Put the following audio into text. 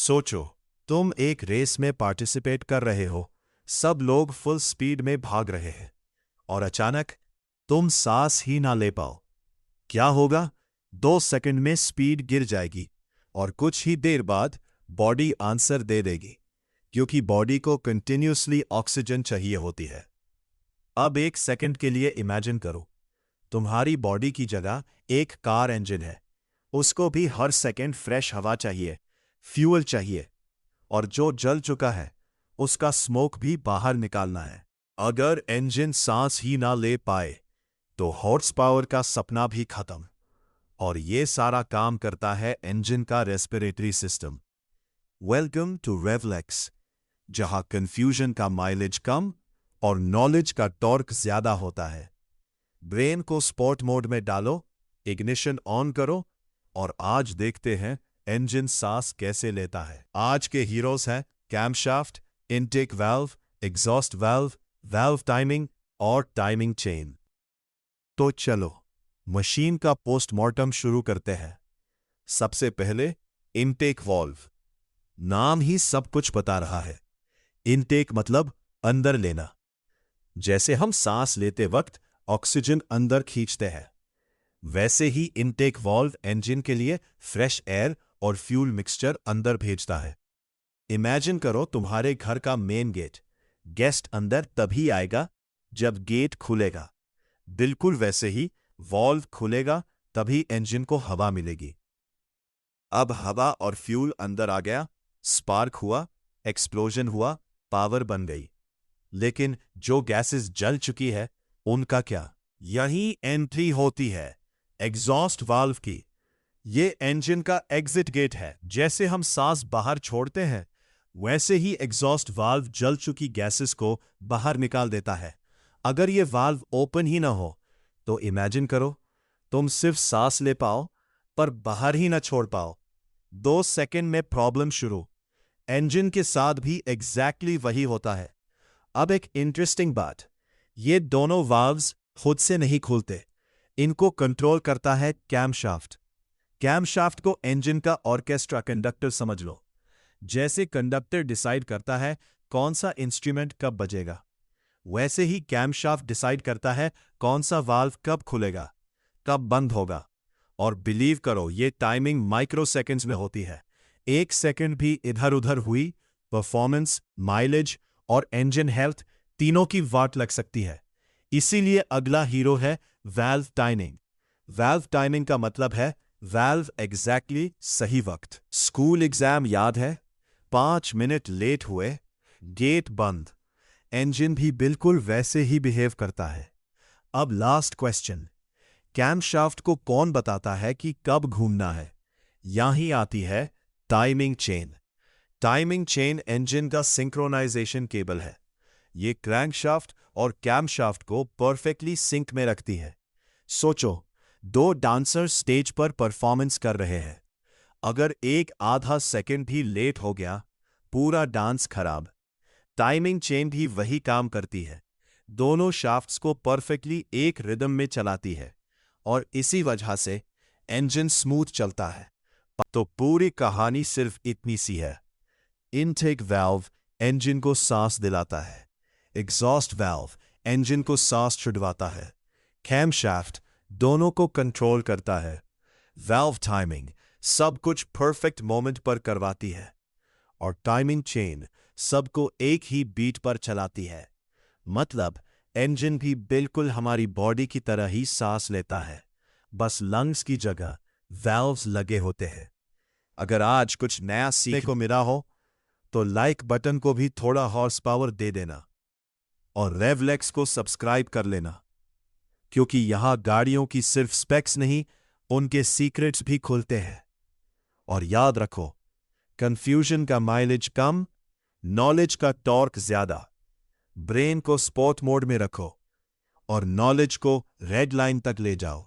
सोचो, तुम एक रेस में पार्टिसिपेट कर रहे हो, सब लोग फुल स्पीड में भाग रहे हैं और अचानक तुम सांस ही ना ले पाओ। क्या होगा? 2 सेकंड में स्पीड गिर जाएगी और कुछ ही देर बाद बॉडी आंसर दे देगी, क्योंकि बॉडी को कंटिन्यूसली ऑक्सीजन चाहिए होती है। अब 1 सेकंड के लिए इमेजिन करो, तुम्हारी बॉडी की जगह एक कार इंजन है। उसको भी हर सेकंड फ्रेश हवा चाहिए, फ्यूल चाहिए, और जो जल चुका है उसका स्मोक भी बाहर निकालना है। अगर इंजन सांस ही ना ले पाए तो हॉर्स पावर का सपना भी खत्म। और ये सारा काम करता है इंजन का रेस्पिरेटरी सिस्टम। वेलकम टू रेवलेक्स, जहां कंफ्यूजन का माइलेज कम और नॉलेज का टॉर्क ज्यादा होता है। ब्रेन को स्पोर्ट मोड में डालो, इग्निशन ऑन करो और आज देखते हैं इंजन सांस कैसे लेता है। आज के हीरोज हैं camshaft, intake valve, exhaust valve, valve timing और टाइमिंग चेन। तो चलो मशीन का पोस्टमार्टम शुरू करते हैं। सबसे पहले इनटेक वाल्व। नाम ही सब कुछ बता रहा है। इनटेक मतलब अंदर लेना। जैसे हम सांस लेते वक्त ऑक्सीजन अंदर खींचते हैं, वैसे ही इनटेक वाल्व इंजन के लिए फ्रेश एयर और फ्यूल मिक्सचर अंदर भेजता है। इमेजिन करो तुम्हारे घर का मेन गेट, गेस्ट अंदर तभी आएगा जब गेट खुलेगा। बिल्कुल वैसे ही वाल्व खुलेगा तभी इंजन को हवा मिलेगी। अब हवा और फ्यूल अंदर आ गया, स्पार्क हुआ, एक्सप्लोजन हुआ, पावर बन गई। लेकिन जो गैसेस जल चुकी है उनका क्या? यही एंट्री होती है एग्जॉस्ट वाल्व की। ये इंजन का एग्जिट गेट है। जैसे हम सांस बाहर छोड़ते हैं, वैसे ही एग्जॉस्ट वाल्व जल चुकी गैसेस को बाहर निकाल देता है। अगर ये वाल्व ओपन ही ना हो तो इमेजिन करो, तुम सिर्फ सांस ले पाओ पर बाहर ही ना छोड़ पाओ। 2 सेकंड में प्रॉब्लम शुरू। इंजन के साथ भी एग्जैक्टली वही होता है। अब एक इंटरेस्टिंग बात, ये दोनों वाल्व्स खुद से नहीं खुलते, इनको कंट्रोल करता है कैमशाफ्ट। कैमशाफ्ट को इंजन का ऑर्केस्ट्रा कंडक्टर समझ लो। जैसे कंडक्टर डिसाइड करता है कौन सा इंस्ट्रूमेंट कब बजेगा, वैसे ही कैमशाफ्ट डिसाइड करता है कौन सा वाल्व कब खुलेगा, कब बंद होगा। और बिलीव करो, ये टाइमिंग माइक्रो सेकेंड्स में होती है। 1 सेकंड भी इधर उधर हुई, परफॉर्मेंस, माइलेज और इंजन हेल्थ तीनों की वाट लग सकती है। इसीलिए अगला हीरो है वाल्व टाइमिंग। वाल्व टाइमिंग का मतलब है वाल्व एग्जैक्टली सही वक्त। स्कूल एग्जाम याद है? 5 मिनट लेट हुए, गेट बंद। इंजन भी बिल्कुल वैसे ही बिहेव करता है। अब लास्ट क्वेश्चन, कैमशाफ्ट को कौन बताता है कि कब घूमना है? यहीं आती है timing chain. Timing chain engine का सिंक्रोनाइजेशन केबल है। ये क्रैंकशाफ्ट और कैमशाफ्ट को परफेक्टली सिंक में रखती है। सोचो, 2 डांसर स्टेज पर परफॉर्मेंस कर रहे हैं। अगर एक आधा सेकंड भी लेट हो गया, पूरा डांस खराब। टाइमिंग चेन भी वही काम करती है। दोनों शाफ्ट्स को परफेक्टली एक रिदम में चलाती है और इसी वजह से इंजन स्मूथ चलता है। तो पूरी कहानी सिर्फ इतनी सी है। इनटेक वाल्व इंजन को सांस दिलाता है, एग्जॉस्ट वाल्व इंजन को सांस छुड़वाता है, कैमशाफ्ट दोनों को कंट्रोल करता है, वाल्व टाइमिंग सब कुछ परफेक्ट मोमेंट पर करवाती है, और टाइमिंग चेन सबको एक ही बीट पर चलाती है। मतलब इंजन भी बिल्कुल हमारी बॉडी की तरह ही सांस लेता है, बस लंग्स की जगह वाल्व्स लगे होते हैं। अगर आज कुछ नया सीखने को मिला हो तो लाइक बटन को भी थोड़ा हॉर्स पावर दे देना और रेवलेक्स को सब्सक्राइब कर लेना, क्योंकि यहां गाड़ियों की सिर्फ स्पेक्स नहीं, उनके सीक्रेट्स भी खुलते हैं। और याद रखो, कंफ्यूजन का माइलेज कम, नॉलेज का टॉर्क ज्यादा। ब्रेन को स्पोर्ट मोड में रखो और नॉलेज को रेड लाइन तक ले जाओ।